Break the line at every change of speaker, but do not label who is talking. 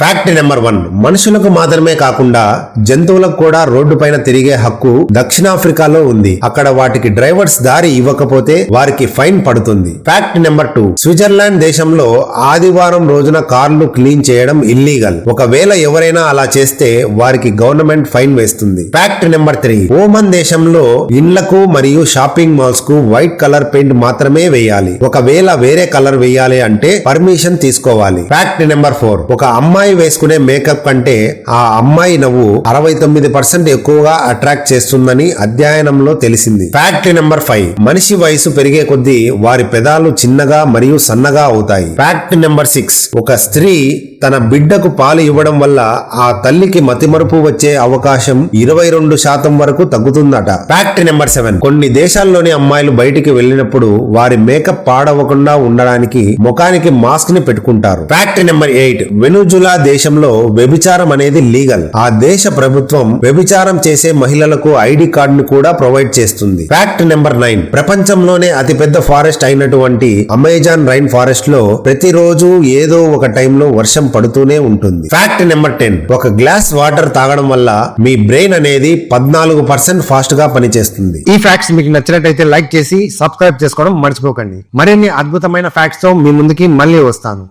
Fact number 1. మనుషులకు మాత్రమే కాకుండా జంతువులకు కూడా రోడ్డు పైన తిరిగే హక్కు దక్షిణాఫ్రికాలో ఉంది. అక్కడ వాటికి డ్రైవర్స్ దారి ఇవ్వకపోతే వారికి ఫైన్ పడుతుంది. Fact number 2. స్విట్జర్లాండ్ దేశంలో ఆదివారం రోజున కార్లు క్లీన్ చేయడం ఇల్లీగల్. ఒకవేళ ఎవరైనా అలా చేస్తే వారికి గవర్నమెంట్ ఫైన్ వేస్తుంది. Fact number 3. ఓమన్ దేశంలో ఇండ్లకు మరియు షాపింగ్ మాల్స్ కు వైట్ కలర్ పెయింట్ మాత్రమే వేయాలి. ఒకవేళ వేరే కలర్ వేయాలి అంటే పర్మిషన్ తీసుకోవాలి. Fact number 4. ఒక అమ్మాయి వేసుకునే మేకప్ కంటే ఆ అమ్మాయి నవ్వు 69% ఎక్కువగా అట్రాక్ట్ చేస్తుందని అధ్యయనంలో తెలిసింది. Fact number 5. మనిషి వయసు పెరిగే కొద్దీ వారి పెదాలు చిన్నగా మరియు సన్నగా అవుతాయి. Fact number 6. ఒక స్త్రీ తన బిడ్డకు పాలు ఇవ్వడం వల్ల ఆ తల్లికి మతిమరుపు వచ్చే అవకాశం 22% వరకు తగ్గుతుందట. Fact number 7. కొన్ని దేశాల్లోని అమ్మాయిలు బయటికి వెళ్ళినప్పుడు వారి మేకప్ పాడవకుండా ఉండడానికి ముఖానికి మాస్క్ ని పెట్టుకుంటారు. Fact number 8. వెనుజులా దేశంలో వ్యభిచారం అనేది లీగల్. ఆ దేశ ప్రభుత్వం వ్యభిచారం చేసే మహిళలకు ఐడి కార్డు ను కూడా ప్రొవైడ్ చేస్తుంది. Fact number 9. ప్రపంచంలోనే అతిపెద్ద ఫారెస్ట్ అయినటువంటి అమెజాన్ రైన్ ఫారెస్ట్ లో ప్రతిరోజు ఏదో ఒక టైంలో వర్షం పడుతూనే ఉంటుంది. Fact number 10. ఒక గ్లాస్ వాటర్ తాగడం వల్ల మీ బ్రెయిన్ అనేది 14% ఫాస్ట్ గా పనిచేస్తుంది.
ఈ ఫ్యాక్ట్స్ మీకు నచ్చినట్లయితే లైక్ చేసి సబ్స్క్రైబ్ చేసుకోవడం మర్చిపోకండి. మరిన్ని అద్భుతమైన ఫ్యాక్ట్స్ తో మీ ముందుకి మళ్ళీ వస్తాను.